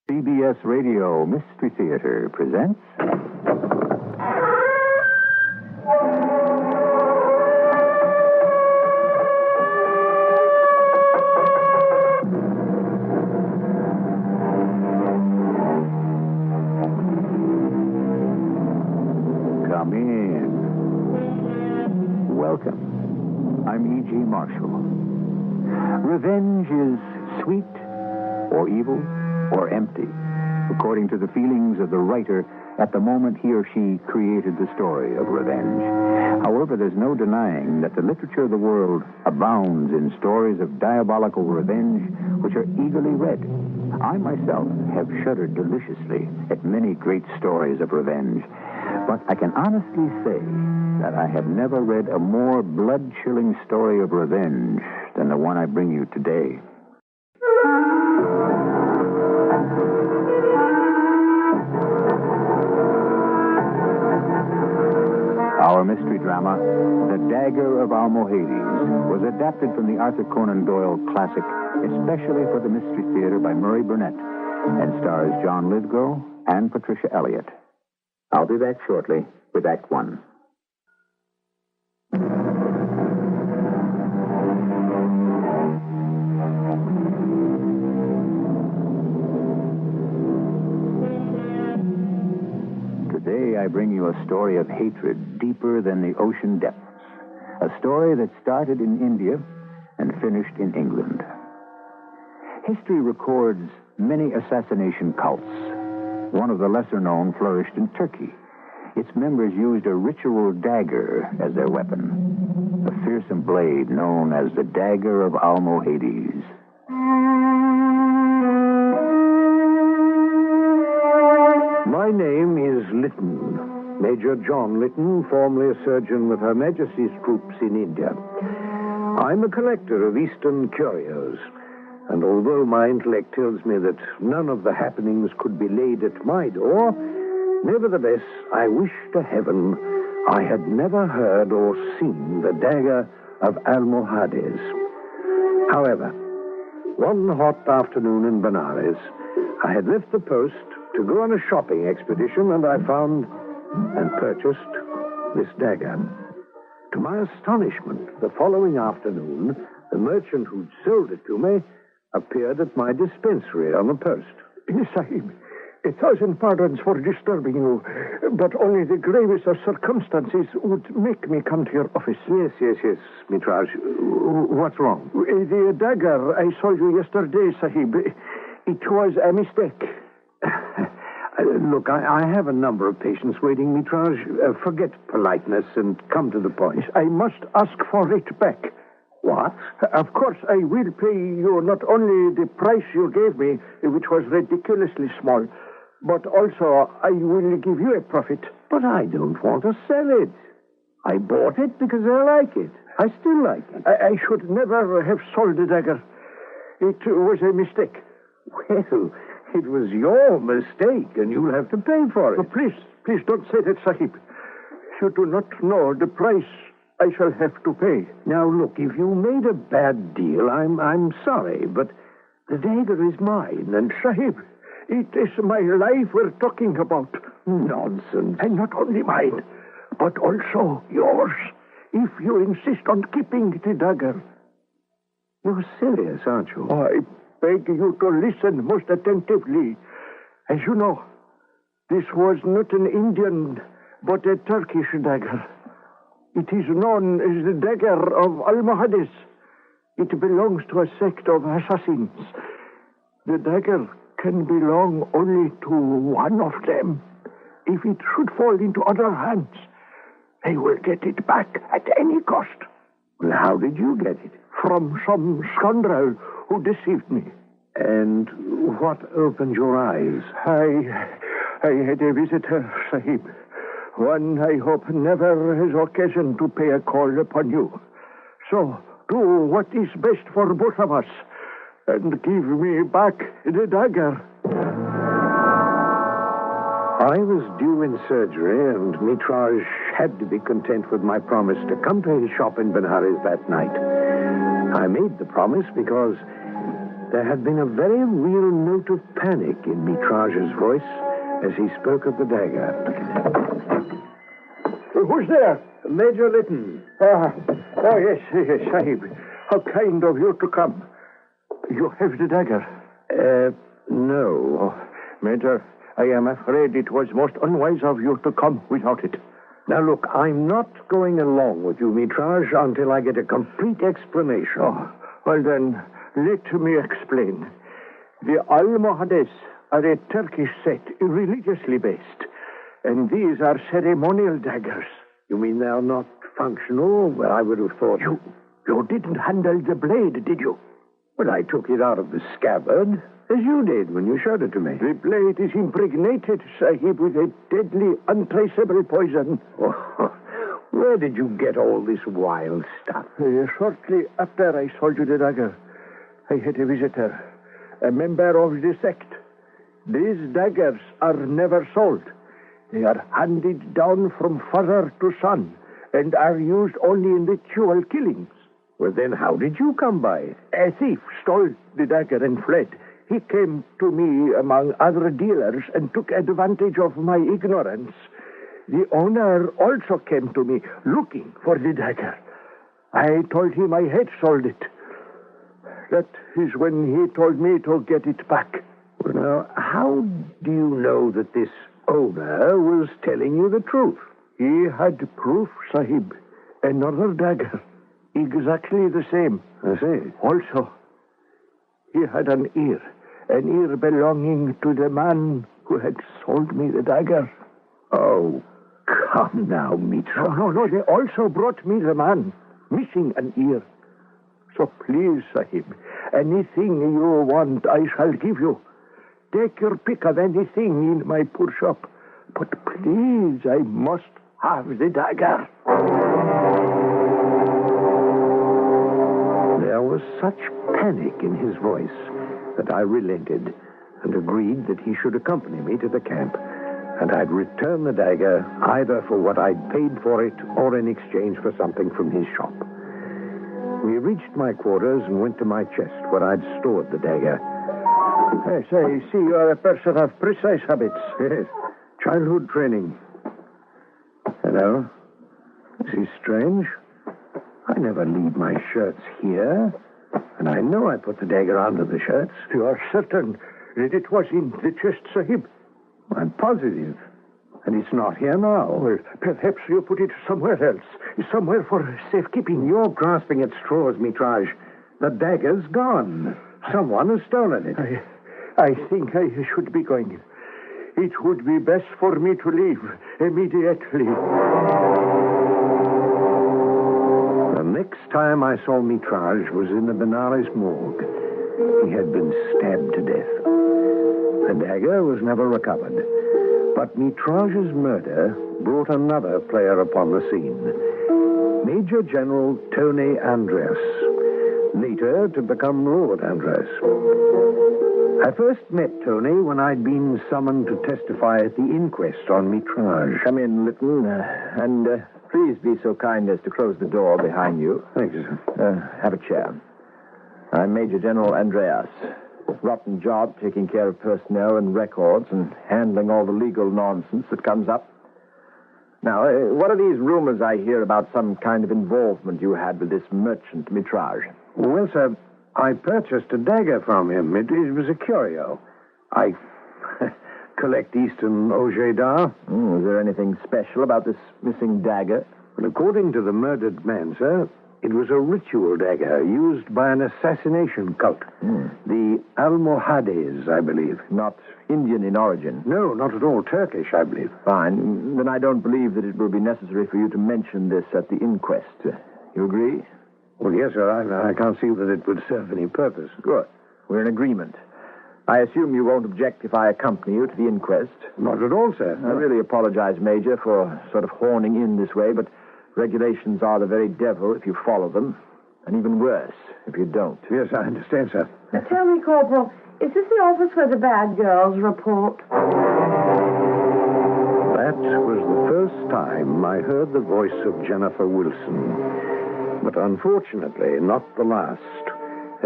CBS Radio Mystery Theater presents... Come in. Welcome. I'm E.G. Marshall. Revenge is sweet or evil or empty, according to the feelings of the writer at the moment he or she created the story of revenge. However, there's no denying that the literature of the world abounds in stories of diabolical revenge which are eagerly read. I myself have shuddered deliciously at many great stories of revenge, but I can honestly say that I have never read a more blood-chilling story of revenge than the one I bring you today. Our mystery drama, The Dagger of Almohades, was adapted from the Arthur Conan Doyle classic, especially for the Mystery Theater by Murray Burnett, and stars John Lithgow and Patricia Elliott. I'll be back shortly with Act One. Today I bring you a story of hatred deeper than the ocean depths. A story that started in India and finished in England. History records many assassination cults. One of the lesser known flourished in Turkey. Its members used a ritual dagger as their weapon, a fearsome blade known as the Dagger of Almohades. My name is Lytton, Major John Lytton, formerly a surgeon with Her Majesty's troops in India. I'm a collector of Eastern curios, and although my intellect tells me that none of the happenings could be laid at my door, nevertheless, I wish to heaven I had never heard or seen the Dagger of Almohades. However, one hot afternoon in Benares, I had left the post to go on a shopping expedition, and I found and purchased this dagger. To my astonishment, the following afternoon, the merchant who'd sold it to me appeared at my dispensary on the post. Sahib, 1,000 pardons for disturbing you, but only the gravest of circumstances would make me come to your office. Yes, Mitraj. What's wrong? The dagger I sold you yesterday, Sahib, it was a mistake. Look, I have a number of patients waiting, Mitraj. Forget politeness and come to the point. I must ask for it back. What? Of course, I will pay you not only the price you gave me, which was ridiculously small, but also I will give you a profit. But I don't want to sell it. I bought it because I like it. I still like it. I should never have sold the dagger. It was a mistake. Well, it was your mistake, and you'll have to pay for it. Oh, please don't say that, Sahib. You do not know the price I shall have to pay. Now, look, if you made a bad deal, I'm sorry, but the dagger is mine, and Sahib, it is my life we're talking about. Nonsense. And not only mine, but also yours, if you insist on keeping the dagger. You're serious, aren't you? I beg you to listen most attentively. As you know, this was not an Indian, but a Turkish dagger. It is known as the Dagger of Almohades. It belongs to a sect of assassins. The dagger can belong only to one of them. If it should fall into other hands, they will get it back at any cost. Well, how did you get it? From some scoundrel who deceived me. And what opened your eyes? I had a visitor, Sahib. One I hope never has occasion to pay a call upon you. So, do what is best for both of us, and give me back the dagger. I was due in surgery, and Mitraj had to be content with my promise to come to his shop in Benares that night. I made the promise because There had been a very real note of panic in Mitrage's voice as he spoke of the dagger. Who's there? Major Lytton. Yes, Sahib. How kind of you to come. You have the dagger? No. Oh, Major, I am afraid it was most unwise of you to come without it. Now, look, I'm not going along with you, Mitrage, until I get a complete explanation. Oh, well then, let me explain. The Almohades are a Turkish set, religiously based, and these are ceremonial daggers. You mean they're not functional? Well, I would have thought... You didn't handle the blade, did you? Well, I took it out of the scabbard, as you did when you showed it to me. The blade is impregnated, Sahib, with a deadly, untraceable poison. Oh, where did you get all this wild stuff? Shortly after I sold you the dagger, I had a visitor, a member of the sect. These daggers are never sold. They are handed down from father to son and are used only in ritual killings. Well, then how did you come by it? A thief stole the dagger and fled. He came to me among other dealers and took advantage of my ignorance. The owner also came to me looking for the dagger. I told him I had sold it. That is when he told me to get it back. Well, now, how do you know that this owner was telling you the truth? He had proof, Sahib. Another dagger. Exactly the same. I see. Also, he had an ear belonging to the man who had sold me the dagger. Oh, come now, Mitra. No, they also brought me the man, missing an ear. So please, Sahib, anything you want, I shall give you. Take your pick of anything in my poor shop. But please, I must have the dagger. There was such panic in his voice that I relented and agreed that he should accompany me to the camp, and I'd return the dagger either for what I'd paid for it or in exchange for something from his shop. We reached my quarters and went to my chest where I'd stored the dagger. Yes, I see you're a person of precise habits. Yes, childhood training. Hello. This is strange. I never leave my shirts here, and I know I put the dagger under the shirts. You are certain that it was in the chest, Sahib? I'm positive. And it's not here now. Well, perhaps you put it somewhere else. Somewhere for safekeeping. You're grasping at straws, Mitrage. The dagger's gone. Someone has stolen it. I think I should be going. It would be best for me to leave immediately. The next time I saw Mitrage was in the Benares morgue. He had been stabbed to death. The dagger was never recovered. But Mitrage's murder brought another player upon the scene. Major General Tony Andreas, later to become Lord Andreas. I first met Tony when I'd been summoned to testify at the inquest on Mitrage. Come in, Lytton, and please be so kind as to close the door behind you. Thank you, sir. Have a chair. I'm Major General Andreas. Rotten job taking care of personnel and records and handling all the legal nonsense that comes up. Now, what are these rumors I hear about some kind of involvement you had with this merchant, Mitrage? Well, sir, I purchased a dagger from him. It was a curio. I collect Eastern objets d'art. Is there anything special about this missing dagger? Well, according to the murdered man, sir, it was a ritual dagger used by an assassination cult. The Almohades, I believe. Not Indian in origin? No, not at all. Turkish, I believe. Fine. Then I don't believe that it will be necessary for you to mention this at the inquest. You agree? Well, yes, sir. I can't see that it would serve any purpose. Good. We're in agreement. I assume you won't object if I accompany you to the inquest? Not at all, sir. I really apologize, Major, for sort of horning in this way, but regulations are the very devil if you follow them, and even worse if you don't. Yes, I understand, sir. Tell me, Corporal, is this the office where the bad girls report? That was the first time I heard the voice of Jennifer Wilson. But unfortunately, not the last,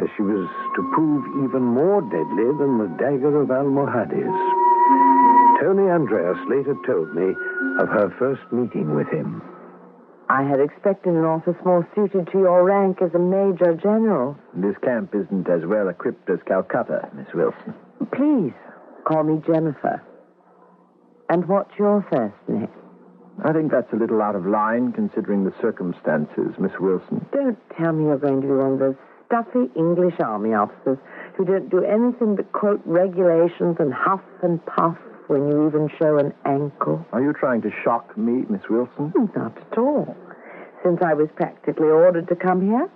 as she was to prove even more deadly than the Dagger of Almohades. Tony Andreas later told me of her first meeting with him. I had expected an office more suited to your rank as a major general. This camp isn't as well equipped as Calcutta, Miss Wilson. Please, call me Jennifer. And what's your first name? I think that's a little out of line, considering the circumstances, Miss Wilson. Don't tell me you're going to be one of those stuffy English army officers who don't do anything but quote regulations and huff and puff when you even show an ankle. Are you trying to shock me, Miss Wilson? Not at all. Since I was practically ordered to come here,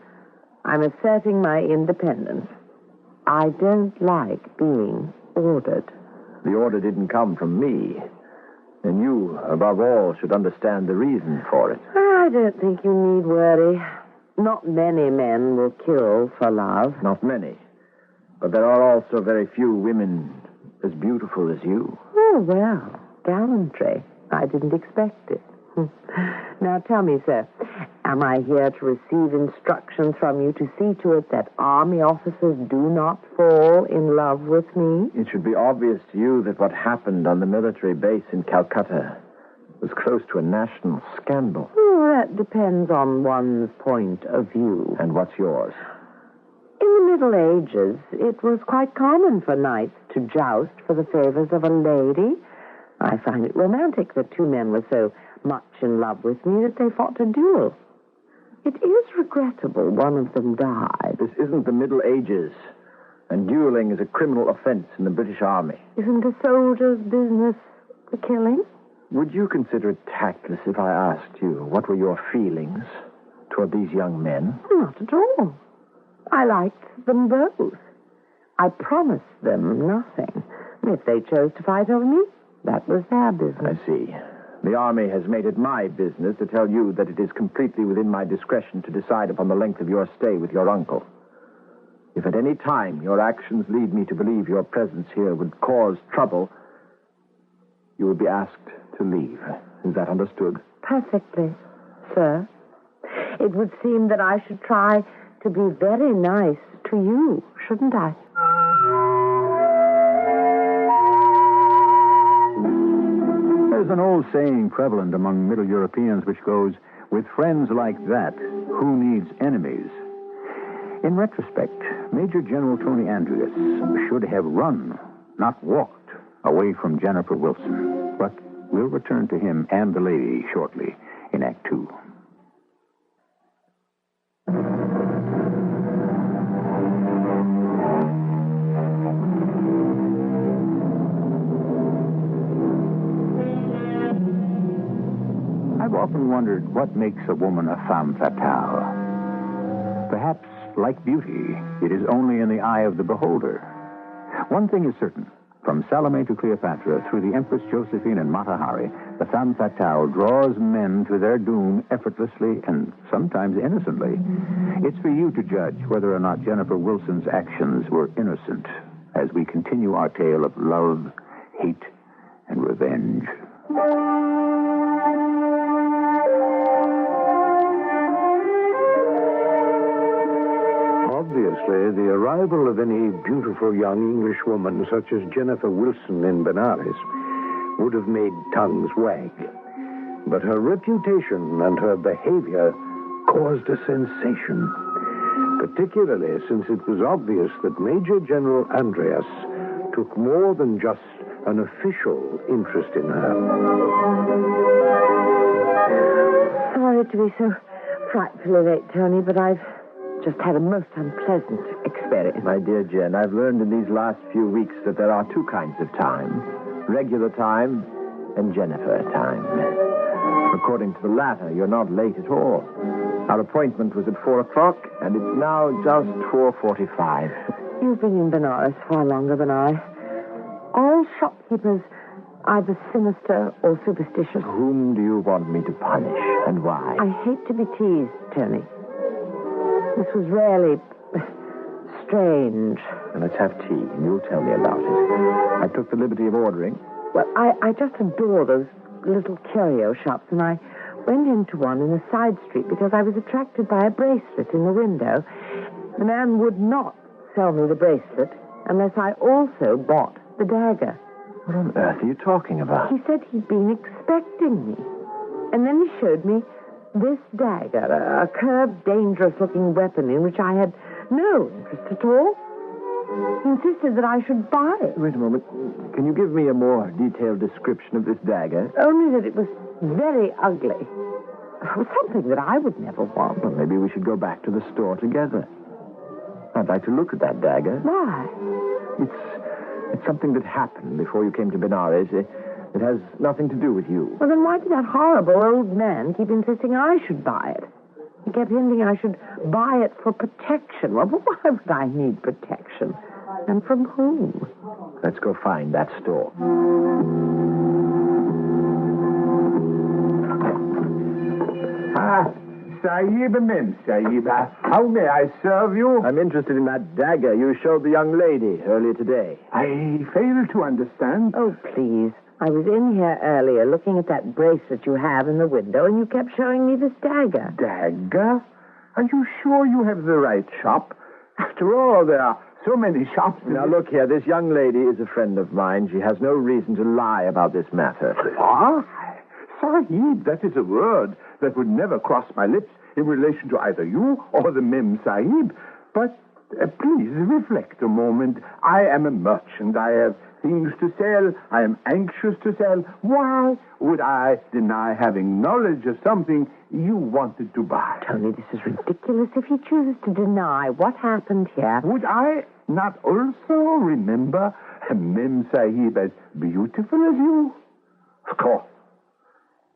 I'm asserting my independence. I don't like being ordered. The order didn't come from me. And you, above all, should understand the reason for it. I don't think you need worry. Not many men will kill for love. Not many. But there are also very few women as beautiful as you. Oh, well, gallantry. I didn't expect it. Now tell me, sir, am I here to receive instructions from you to see to it that army officers do not fall in love with me? It should be obvious to you that what happened on the military base in Calcutta was close to a national scandal. Oh, that depends on one's point of view. And what's yours? In the Middle Ages, it was quite common for knights to joust for the favors of a lady. I find it romantic that two men were so much in love with me that they fought a duel. It is regrettable one of them died. This isn't the Middle Ages, and dueling is a criminal offense in the British Army. Isn't a soldier's business the killing? Would you consider it tactless if I asked you what were your feelings toward these young men? Not at all. I liked them both. I promised them nothing. If they chose to fight over me, that was their business. I see. The Army has made it my business to tell you that it is completely within my discretion to decide upon the length of your stay with your uncle. If at any time your actions lead me to believe your presence here would cause trouble, you will be asked to leave. Is that understood? Perfectly, sir. It would seem that I should try to be very nice to you, shouldn't I? There's an old saying prevalent among Middle Europeans which goes, with friends like that, who needs enemies? In retrospect, Major General Tony Andreas should have run, not walked, away from Jennifer Wilson. But we'll return to him and the lady shortly in Act 2. I've often wondered what makes a woman a femme fatale. Perhaps, like beauty, it is only in the eye of the beholder. One thing is certain. From Salome to Cleopatra, through the Empress Josephine and Mata Hari, the femme fatale draws men to their doom effortlessly and sometimes innocently. It's for you to judge whether or not Jennifer Wilson's actions were innocent as we continue our tale of love, hate, and revenge. Obviously, the arrival of any beautiful young English woman such as Jennifer Wilson in Benares would have made tongues wag. But her reputation and her behavior caused a sensation, particularly since it was obvious that Major General Andreas took more than just an official interest in her. Sorry to be so frightfully late, Tony, but I've just had a most unpleasant experience. My dear Jen, I've learned in these last few weeks that there are two kinds of time. Regular time and Jennifer time. According to the latter, you're not late at all. Our appointment was at 4 o'clock, and it's now just 4:45. You've been in Benares far longer than I. All shopkeepers, either sinister or superstitious. Whom do you want me to punish, and why? I hate to be teased, Tony. This was really strange. Well, let's have tea, and you'll tell me about it. I took the liberty of ordering. Well, I just adore those little curio shops, and I went into one in a side street because I was attracted by a bracelet in the window. The man would not sell me the bracelet unless I also bought the dagger. What on earth are you talking about? He said he'd been expecting me. And then he showed me this dagger, a curved, dangerous-looking weapon in which I had no interest at all. He insisted that I should buy it. Wait a moment. Can you give me a more detailed description of this dagger? Only that it was very ugly. It was something that I would never want. Well, maybe we should go back to the store together. I'd like to look at that dagger. Why? It's something that happened before you came to Benares. It has nothing to do with you. Well, then why did that horrible old man keep insisting I should buy it? He kept hinting I should buy it for protection. Well, why would I need protection? And from whom? Let's go find that store. Sahib Mem Sahib, how may I serve you? I'm interested in that dagger you showed the young lady earlier today. I fail to understand. Oh, please. I was in here earlier looking at that bracelet you have in the window, and you kept showing me this dagger. Dagger? Are you sure you have the right shop? After all, there are so many shops. Now, look here. This young lady is a friend of mine. She has no reason to lie about this matter. Ah, Sahib, that is a word that would never cross my lips in relation to either you or the Mem Sahib. But please reflect a moment. I am a merchant. I have things to sell. I am anxious to sell. Why would I deny having knowledge of something you wanted to buy? Tony, this is ridiculous. If he chooses to deny what happened here... Would I not also remember Mem Sahib as beautiful as you? Of course.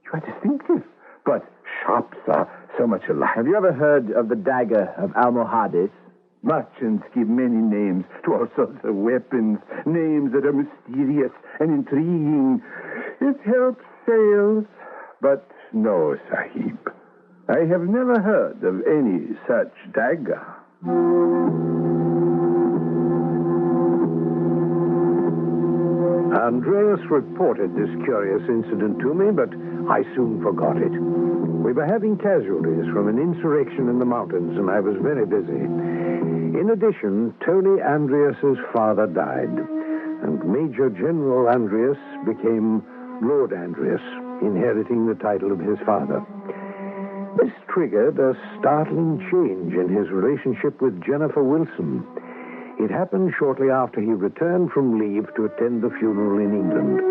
You are distinctive, but shops are so much alike. Have you ever heard of the Dagger of Almohades? Merchants give many names to all sorts of weapons, names that are mysterious and intriguing. It helps sales. But no, Sahib. I have never heard of any such dagger. Andreas reported this curious incident to me, but I soon forgot it. We were having casualties from an insurrection in the mountains, and I was very busy. In addition, Tony Andreas's father died, and Major General Andreas became Lord Andreas, inheriting the title of his father. This triggered a startling change in his relationship with Jennifer Wilson. It happened shortly after he returned from leave to attend the funeral in England,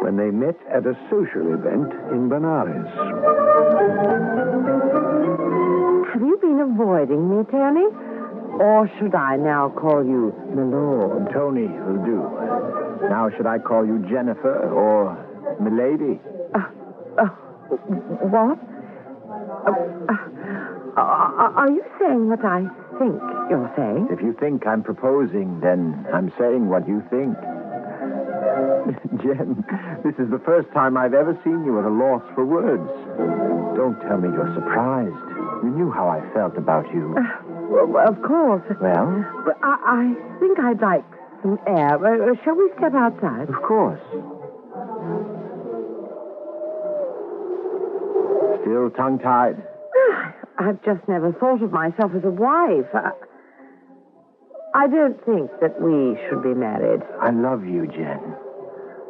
when they met at a social event in Benares. Have you been avoiding me, Tony? Or should I now call you my lord? Tony will do. Now, should I call you Jennifer or Milady? What? Are you saying what I think you're saying? If you think I'm proposing, then I'm saying what you think. Jen, this is the first time I've ever seen you at a loss for words. Don't tell me you're surprised. You knew how I felt about you. Well, of course. Well? But I think I'd like some air. Shall we step outside? Of course. Still tongue-tied? I've just never thought of myself as a wife. I don't think that we should be married. I love you, Jen.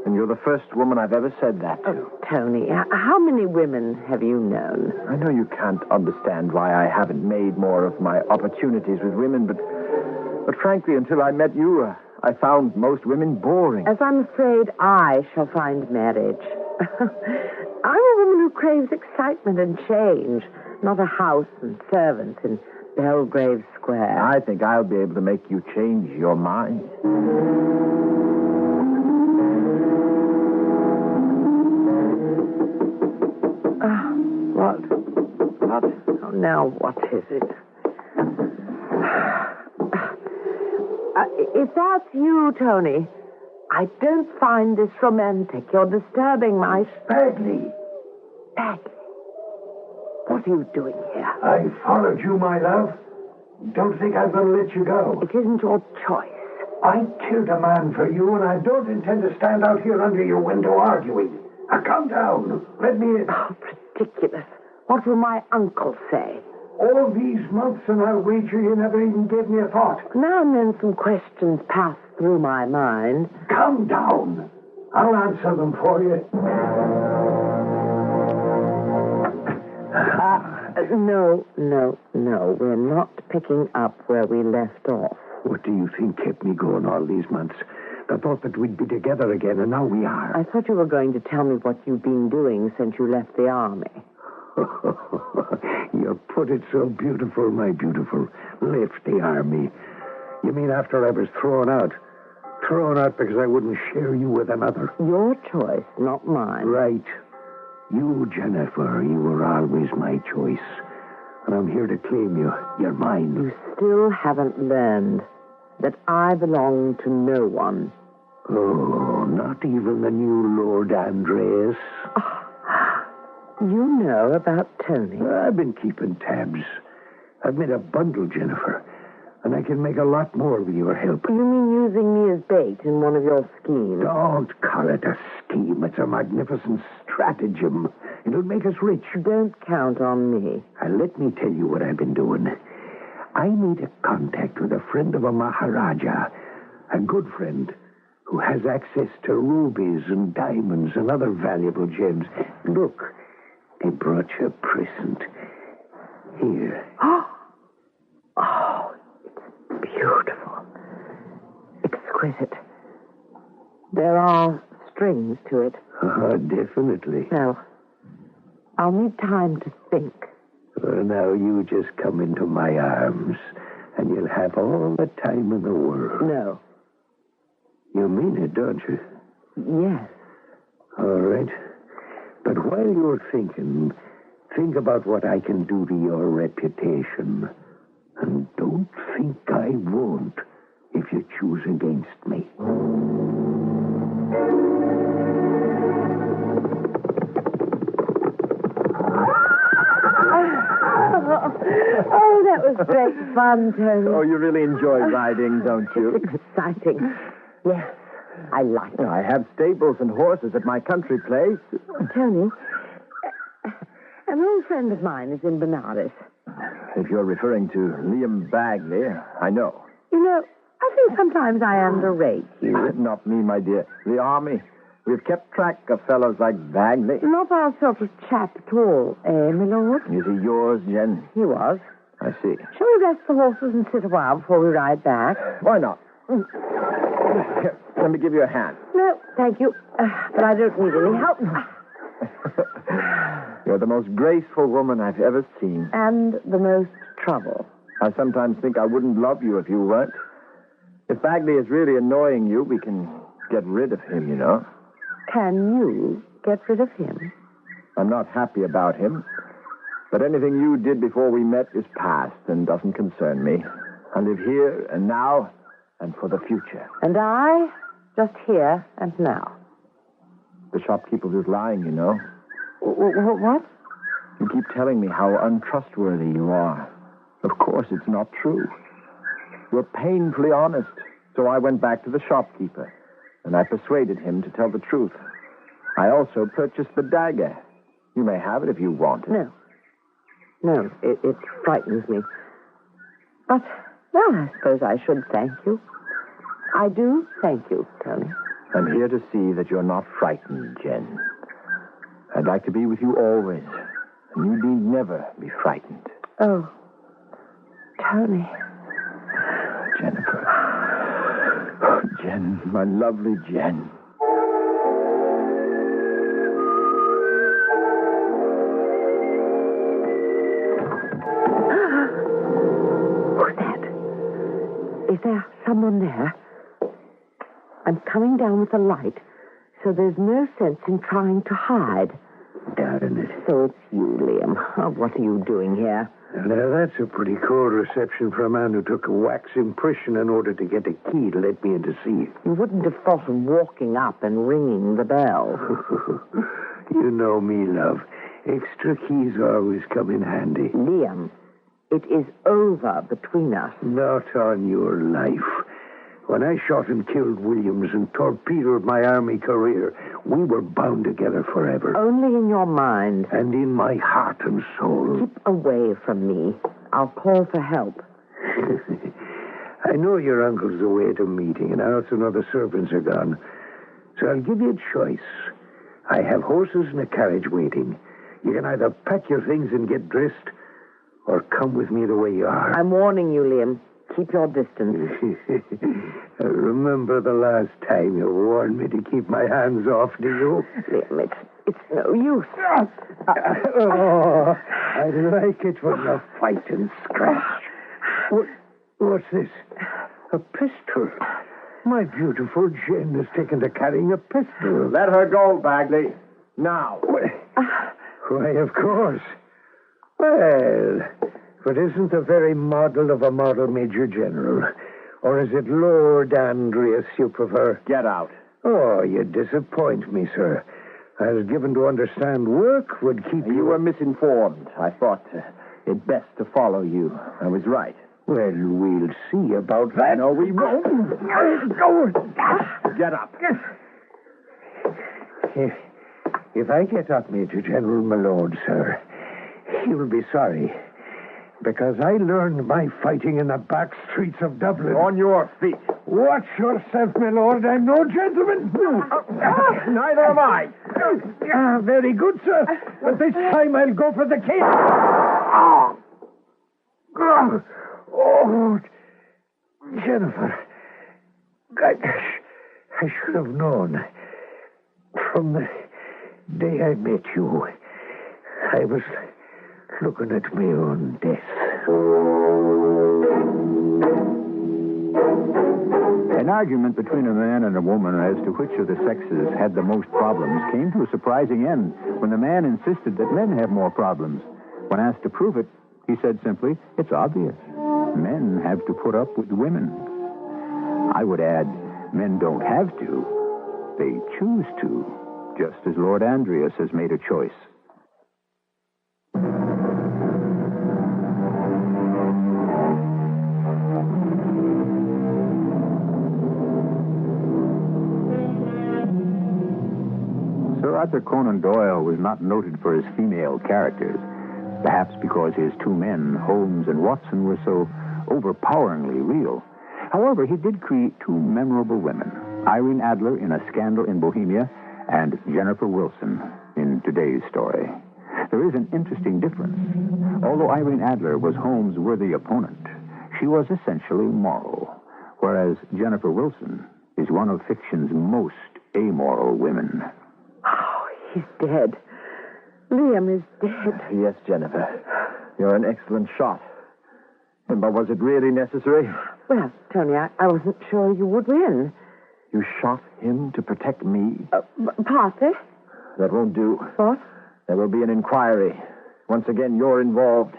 And you're the first woman I've ever said that to. Oh, Tony, how many women have you known? I know you can't understand why I haven't made more of my opportunities with women, but frankly, until I met you, I found most women boring. As I'm afraid I shall find marriage. I'm a woman who craves excitement and change, not a house and servants in Belgrave Square. I think I'll be able to make you change your mind. What? Oh, now, what is it? If that's you, Tony, I don't find this romantic. You're disturbing my... Bagley, Bagley, what are you doing here? I followed you, my love. Don't think I'm going to let you go. It isn't your choice. I killed a man for you, and I don't intend to stand out here under your window arguing. Now, come down. Let me in. Oh, ridiculous. What will my uncle say? All these months, and I'll wager you never even gave me a thought. Now and then some questions pass through my mind. Calm down. I'll answer them for you. No. We're not picking up where we left off. What do you think kept me going all these months? The thought that we'd be together again, and now we are. I thought you were going to tell me what you've been doing since you left the army. You put it so beautiful, my beautiful. Left the army. You mean after I was thrown out? Thrown out because I wouldn't share you with another. Your choice, not mine. Right. You, Jennifer, you were always my choice. And I'm here to claim you. You're mine. You still haven't learned that I belong to no one. Oh, not even the new Lord Andreas. You know about Tony. I've been keeping tabs. I've made a bundle, Jennifer. And I can make a lot more with your help. You mean using me as bait in one of your schemes? Don't call it a scheme. It's a magnificent stratagem. It'll make us rich. Don't count on me. Let me tell you what I've been doing. I made a contact with a friend of a Maharaja, a good friend, who has access to rubies and diamonds and other valuable gems. Look, they brought you a present. Here. Oh, it's beautiful. Exquisite. There are strings to it. Definitely. Well, I'll need time to think. Now you just come into my arms, and you'll have all the time in the world. No. You mean it, don't you? Yes. All right. But while you're thinking, think about what I can do to your reputation. And don't think I won't if you choose against me. Oh, that was great fun, Tony. Oh, you really enjoy riding, don't you? It's exciting. Yes, I like it. I have stables and horses at my country place. Tony, an old friend of mine is in Benares. If you're referring to Liam Bagley, I know. You know, I think sometimes I underrate you. Not me, my dear. The army. We've kept track of fellows like Bagley. Not our sort of chap at all, my lord? Is he yours, Jen? He was. I see. Shall we rest the horses and sit a while before we ride back? Why not? Here, let me give you a hand. No, thank you. But I don't need any help. You're the most graceful woman I've ever seen. And the most trouble. I sometimes think I wouldn't love you if you weren't. If Bagley is really annoying you, we can get rid of him, you know. Can you get rid of him? I'm not happy about him. But anything you did before we met is past and doesn't concern me. I live here and now and for the future. And I, just here and now. The shopkeeper was lying, you know. What? You keep telling me how untrustworthy you are. Of course, it's not true. You're painfully honest. So I went back to the shopkeeper, and I persuaded him to tell the truth. I also purchased the dagger. You may have it if you want it. No, it frightens me. But, well, I suppose I should thank you. I do thank you, Tony. I'm here to see that you're not frightened, Jen. I'd like to be with you always, and you need never be frightened. Oh, Tony. Jennifer. Oh, Jen, my lovely Jen. Who's that? Is there someone there? I'm coming down with the light, so there's no sense in trying to hide. Darn it. So it's you, Liam. Oh, what are you doing here? Now, that's a pretty cold reception for a man who took a wax impression in order to get a key to let me in to see you. You wouldn't have thought of walking up and ringing the bell. You know me, love. Extra keys always come in handy. Liam, it is over between us. Not on your life. When I shot and killed Williams and torpedoed my army career, we were bound together forever. Only in your mind. And in my heart and soul. Keep away from me. I'll call for help. I know your uncle's away at a meeting, and I also know the servants are gone. So I'll give you a choice. I have horses and a carriage waiting. You can either pack your things and get dressed, or come with me the way you are. I'm warning you, Liam. Keep your distance. Remember the last time you warned me to keep my hands off, do you? Liam, it's no use. Oh, I like it when you fight and scratch. What's this? A pistol. My beautiful Jen has taken to carrying a pistol. Let her go, Bagley. Now. Why, of course. Well, but isn't the very model of a model Major General? Or is it Lord Andreas you prefer? Get out. Oh, you disappoint me, sir. I was given to understand work would keep you... You were misinformed. I thought it best to follow you. I was right. Well, we'll see about that. No, we won't. Get up. If I get up, Major General, my lord, sir, you'll be sorry. Because I learned my fighting in the back streets of Dublin. On your feet. Watch yourself, my lord. I'm no gentleman. Neither am I. Very good, sir. But this time I'll go for the king. Oh, Jennifer. I should have known. From the day I met you, I was looking at my own death. An argument between a man and a woman as to which of the sexes had the most problems came to a surprising end when the man insisted that men have more problems. When asked to prove it, he said simply, "It's obvious. Men have to put up with women." I would add, men don't have to. They choose to, just as Lord Andreas has made a choice. Sir Arthur Conan Doyle was not noted for his female characters, perhaps because his two men, Holmes and Watson, were so overpoweringly real. However, he did create two memorable women, Irene Adler in A Scandal in Bohemia and Jennifer Wilson in today's story. There is an interesting difference. Although Irene Adler was Holmes' worthy opponent, she was essentially moral, whereas Jennifer Wilson is one of fiction's most amoral women. Oh, he's dead. Liam is dead. Yes, Jennifer. You're an excellent shot. But was it really necessary? Well, Tony, I wasn't sure you would win. You shot him to protect me? Partly. That won't do. What? There will be an inquiry. Once again, you're involved.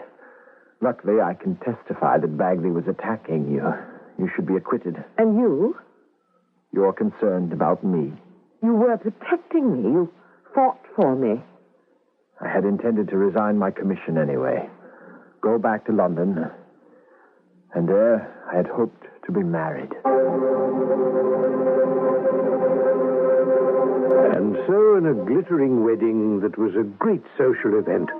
Luckily, I can testify that Bagley was attacking you. You should be acquitted. And you? You're concerned about me. You were protecting me. You fought for me. I had intended to resign my commission anyway. Go back to London. And there, I had hoped to be married. And so, in a glittering wedding that was a great social event,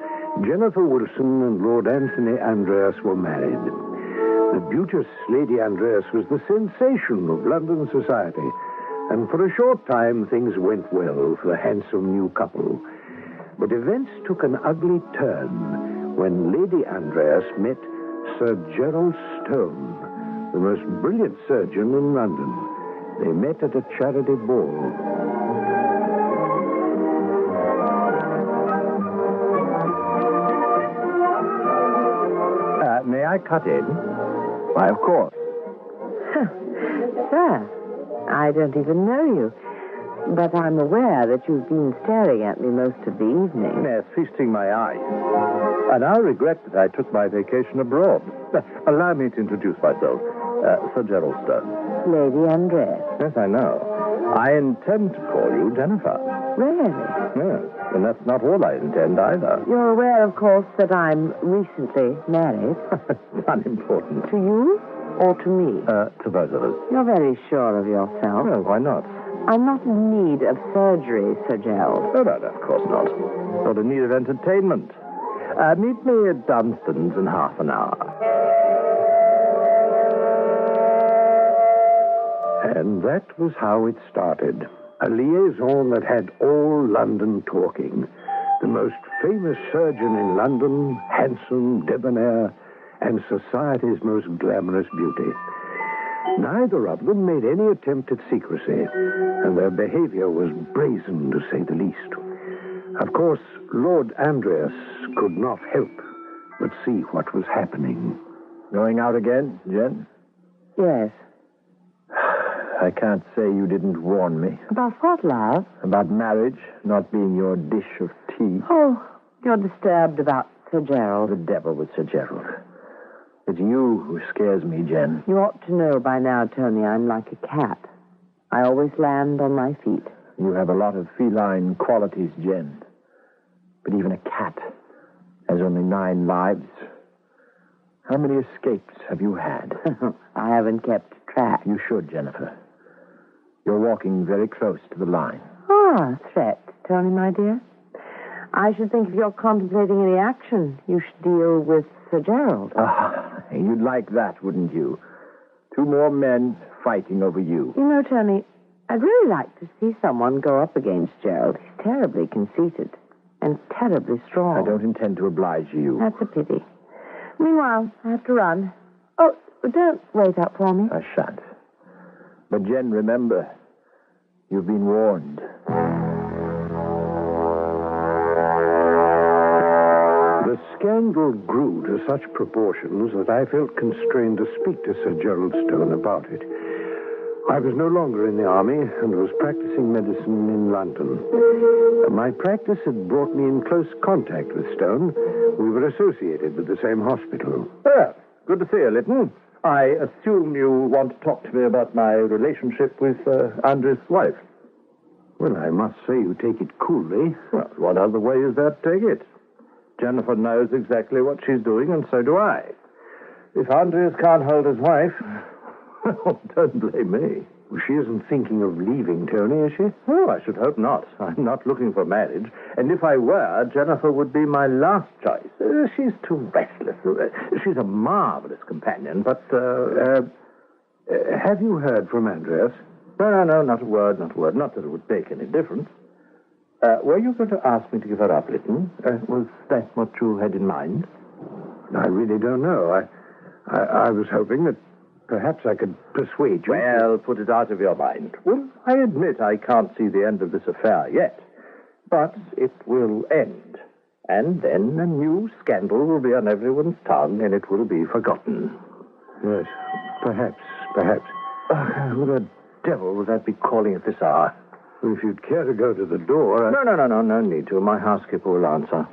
Jennifer Wilson and Lord Anthony Andreas were married. The beauteous Lady Andreas was the sensation of London society, and for a short time things went well for the handsome new couple. But events took an ugly turn when Lady Andreas met Sir Gerald Stone, the most brilliant surgeon in London. They met at a charity ball. May I cut in? Why, of course. Sir, I don't even know you. But I'm aware that you've been staring at me most of the evening. Yes, feasting my eyes. And I regret that I took my vacation abroad. Allow me to introduce myself. Sir Gerald Stone. Lady Andreas. Yes, I know. I intend to call you Jennifer. Really? Yes, and that's not all I intend either. You're aware, of course, that I'm recently married. Unimportant. To you? or to me? To both of us. You're very sure of yourself. Well, why not? I'm not in need of surgery, Sir Gerald. Oh, no, of course not. Not in need of entertainment. Meet me at Dunstan's in half an hour. And that was how it started. A liaison that had all London talking. The most famous surgeon in London, handsome, debonair, and society's most glamorous beauty. Neither of them made any attempt at secrecy, and their behavior was brazen, to say the least. Of course, Lord Andreas could not help but see what was happening. Going out again, Jen? Yes. I can't say you didn't warn me. About what, love? About marriage not being your dish of tea. Oh, you're disturbed about Sir Gerald. The devil with Sir Gerald. It's you who scares me, Jen. You ought to know by now, Tony, I'm like a cat. I always land on my feet. You have a lot of feline qualities, Jen. But even a cat has only 9 lives. How many escapes have you had? I haven't kept track. You should, Jennifer. You're walking very close to the line. Ah, threat, Tony, my dear. I should think if you're contemplating any action, you should deal with Sir Gerald. Ah, you'd like that, wouldn't you? 2 more men fighting over you. You know, Tony, I'd really like to see someone go up against Gerald. He's terribly conceited and terribly strong. I don't intend to oblige you. That's a pity. Meanwhile, I have to run. Oh, don't wait up for me. I shan't. But, Jen, remember, you've been warned. The scandal grew to such proportions that I felt constrained to speak to Sir Gerald Stone about it. I was no longer in the army and was practicing medicine in London. My practice had brought me in close contact with Stone. We were associated with the same hospital. Well, good to see you, Lytton. I assume you want to talk to me about my relationship with Andrew's wife. Well, I must say you take it coolly. Well, what other way is there to take it? Jennifer knows exactly what she's doing, and so do I. If Andreas can't hold his wife, well, don't blame me. Well, she isn't thinking of leaving, Tony, is she? Oh, I should hope not. I'm not looking for marriage. And if I were, Jennifer would be my last choice. She's too restless. She's a marvelous companion, but, have you heard from Andreas? No, not a word. Not that it would make any difference. Were you going to ask me to give her up, Lytton? Was that what you had in mind? I really don't know. I was hoping that perhaps I could persuade you. Well, put it out of your mind. Well, I admit I can't see the end of this affair yet. But it will end. And then a new scandal will be on everyone's tongue, and it will be forgotten. Yes, perhaps. Who the devil would that be calling at this hour? Well, if you'd care to go to the door... No need to. My housekeeper will answer.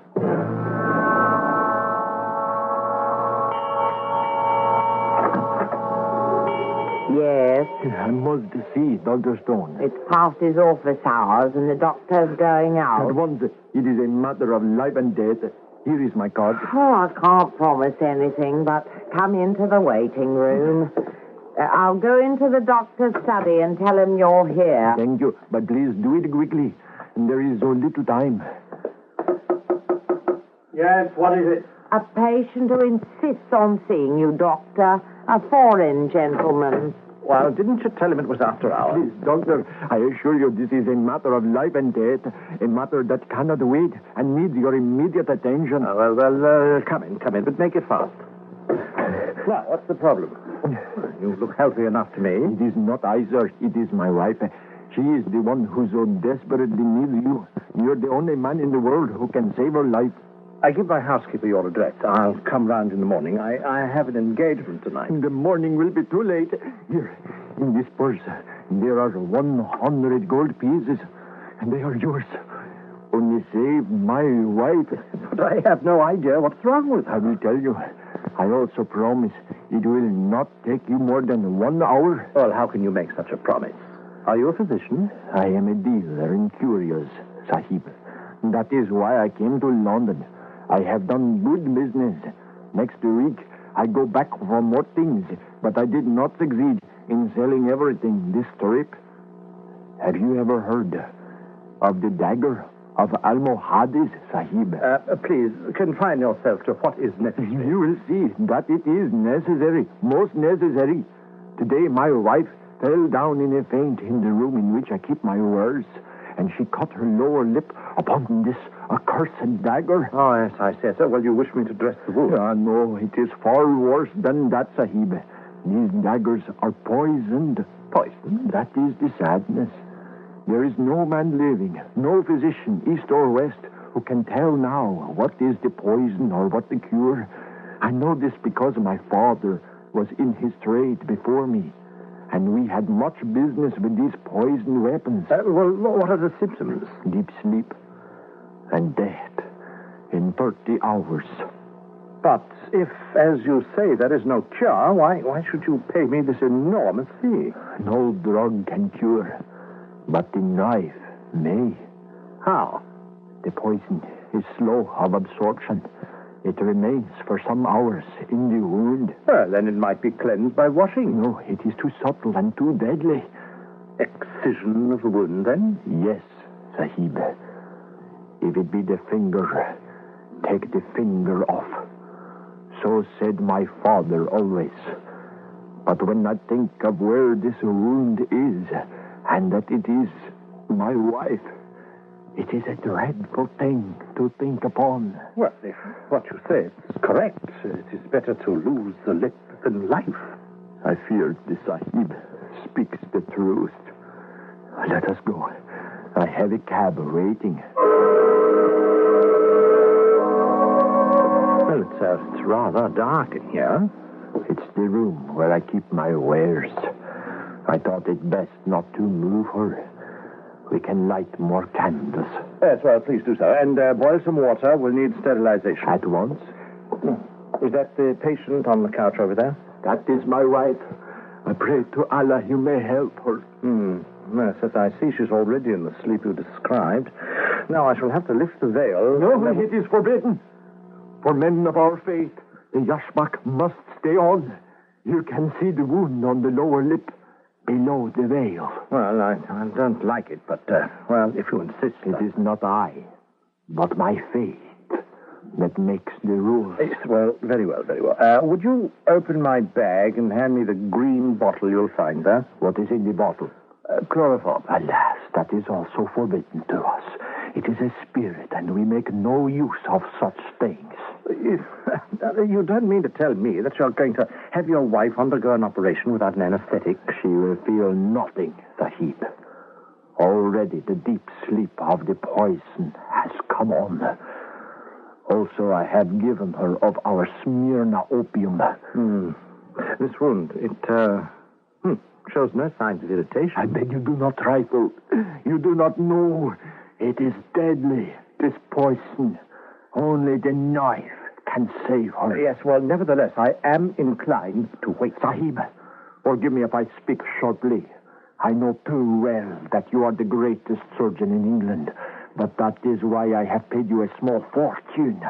Yes. I must see Dr. Stone. It's past his office hours and the doctor's going out. At once, it is a matter of life and death. Here is my card. Oh, I can't promise anything, but come into the waiting room. I'll go into the doctor's study and tell him you're here. Thank you, but please do it quickly. There is so little time. Yes, what is it? A patient who insists on seeing you, Doctor. A foreign gentleman. Well, didn't you tell him it was after hours? Please, doctor, I assure you this is a matter of life and death, a matter that cannot wait and needs your immediate attention. Come in, but make it fast. Now, what's the problem? You look healthy enough to me. It is not I, sir. It is my wife. She is the one who so desperately needs you. You're the only man in the world who can save her life. I give my housekeeper your address. I'll come round in the morning. I have an engagement tonight. The morning will be too late. Here, in this purse, there are 100 gold pieces, and they are yours. Only save my wife. But I have no idea what's wrong with her. I will tell you. I also promise it will not take you more than 1 hour. Well, how can you make such a promise? Are you a physician? I am a dealer in curios, Sahib. That is why I came to London. I have done good business. Next week, I go back for more things, but I did not succeed in selling everything this trip. Have you ever heard of the Dagger of Almohades, Sahib? Please, confine yourself to what is necessary. You will see that it is necessary, most necessary. Today my wife fell down in a faint in the room in which I keep my wares, and she cut her lower lip upon this accursed dagger. Oh, yes, I see, sir. Well, you wish me to dress the wound? No, it is far worse than that, Sahib. These daggers are poisoned. Poisoned? That is the sadness. There is no man living, no physician, east or west, who can tell now what is the poison or what the cure. I know this because my father was in his trade before me, and we had much business with these poisoned weapons. Well, what are the symptoms? Deep sleep and death in 30 hours. But if, as you say, there is no cure, why should you pay me this enormous fee? No drug can cure, but the knife may. How? The poison is slow of absorption. It remains for some hours in the wound. Well, then it might be cleansed by washing. No, it is too subtle and too deadly. Excision of the wound, then? Yes, Sahib. If it be the finger, take the finger off. So said my father always. But when I think of where this wound is, and that it is my wife, it is a dreadful thing to think upon. Well, if what you say is correct, it is better to lose the lip than life. I fear the Sahib speaks the truth. Let us go. I have a cab waiting. Well, it's rather dark in here. It's the room where I keep my wares. I thought it best not to move her. We can light more candles. Yes, well, please do so. And boil some water. We'll need sterilization. At once? Is that the patient on the couch over there? That is my wife. I pray to Allah you may help her. Yes, as I see, she's already in the sleep you described. Now I shall have to lift the veil. No, it is forbidden. For men of our faith, the yashmak must stay on. You can see the wound on the lower lip below the veil. Well, I don't like it, but, well, if you insist... It is not I, but my faith that makes the rules. Yes, well, very well, very well. Would you open my bag and hand me the green bottle you'll find there? What is in the bottle? Chloroform. Alas, that is also forbidden to us. It is a spirit, and we make no use of such things. You don't mean to tell me that you're going to have your wife undergo an operation without an anesthetic? She will feel nothing, Sahib. Already the deep sleep of the poison has come on. Also, I have given her of our Smyrna opium. This wound, it shows no signs of irritation. I beg you do not trifle. You do not know. It is deadly, this poison. Only the knife can save her. Yes, well, nevertheless, I am inclined to wait. Sahib, forgive me if I speak shortly. I know too well that you are the greatest surgeon in England, but that is why I have paid you a small fortune.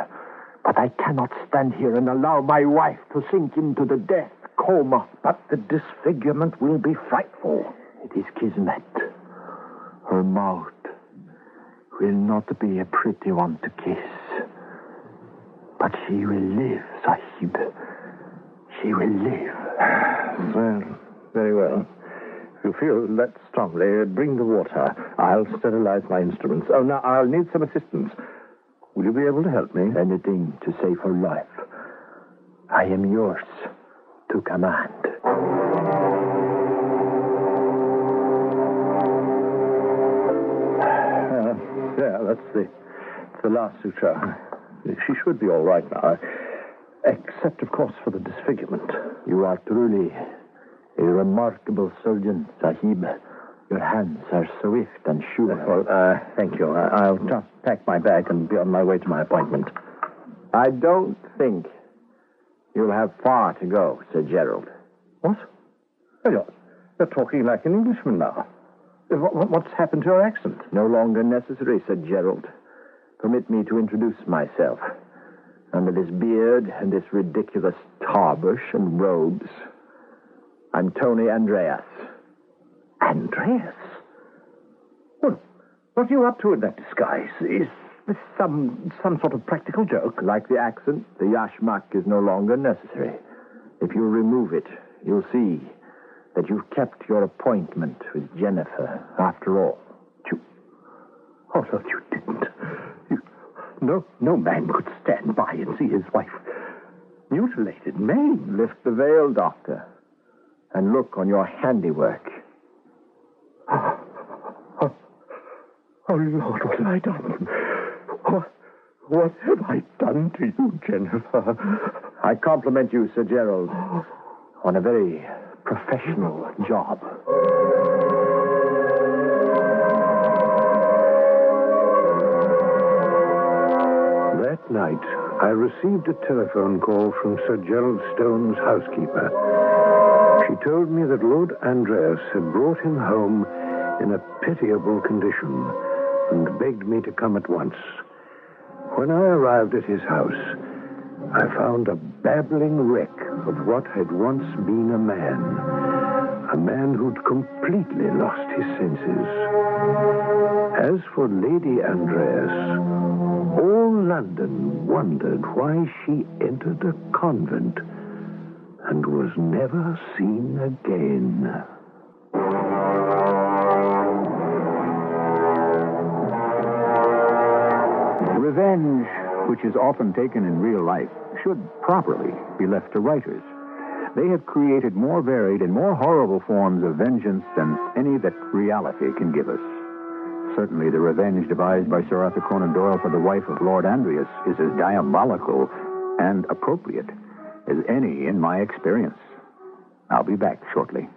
But I cannot stand here and allow my wife to sink into the death coma. But the disfigurement will be frightful. It is kismet. Her mouth will not be a pretty one to kiss. But she will live, Sahib. She will live. Well, very well. If you feel that strongly, bring the water. I'll sterilize my instruments. Oh, now, I'll need some assistance. Will you be able to help me? Anything to save her life. I am yours to command. Yeah, that's the last suture. She should be all right now, except, of course, for the disfigurement. You are truly a remarkable surgeon, Sahib. Your hands are swift and sure. Well, thank you. I'll just pack my bag and be on my way to my appointment. I don't think you'll have far to go, Sir Gerald. What? Well, you're talking like an Englishman now. What's happened to your accent? No longer necessary, Sir Gerald. Permit me to introduce myself. under this beard and this ridiculous tarbush and robes. I'm Tony Andreas. Andreas? Well, what are you up to in that disguise? Is this some sort of practical joke? Like the accent, the yashmak is no longer necessary. If you remove it, you'll see that you've kept your appointment with Jennifer after all. Oh, no, you didn't. No man could stand by and see his wife mutilated, maimed. Lift the veil, Doctor, and look on your handiwork. Oh, Lord, what have I done? What have I done to you, Jennifer? I compliment you, Sir Gerald, on a very professional job. That night, I received a telephone call from Sir Gerald Stone's housekeeper. She told me that Lord Andreas had brought him home in a pitiable condition and begged me to come at once. When I arrived at his house, I found a babbling wreck of what had once been a man who'd completely lost his senses. As for Lady Andreas, all London wondered why she entered a convent and was never seen again. Revenge, which is often taken in real life, should properly be left to writers. They have created more varied and more horrible forms of vengeance than any that reality can give us. Certainly, the revenge devised by Sir Arthur Conan Doyle for the wife of Lord Andreas is as diabolical and appropriate as any in my experience. I'll be back shortly.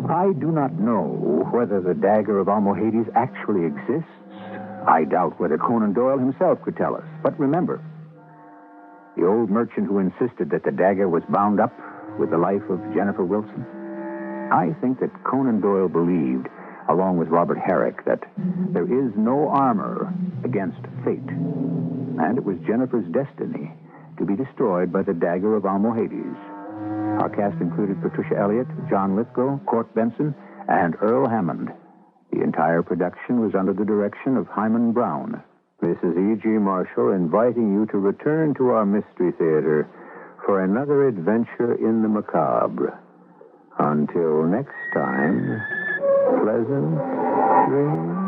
I do not know whether the Dagger of Almohades actually exists. I doubt whether Conan Doyle himself could tell us. But remember, the old merchant who insisted that the dagger was bound up with the life of Jennifer Wilson? I think that Conan Doyle believed, along with Robert Herrick, that there is no armor against fate. And it was Jennifer's destiny to be destroyed by the Dagger of Almohades. Our cast included Patricia Elliott, John Lithgow, Court Benson, and Earl Hammond. The entire production was under the direction of Hyman Brown. This is E.G. Marshall inviting you to return to our Mystery Theater for another adventure in the macabre. Until next time, pleasant dreams.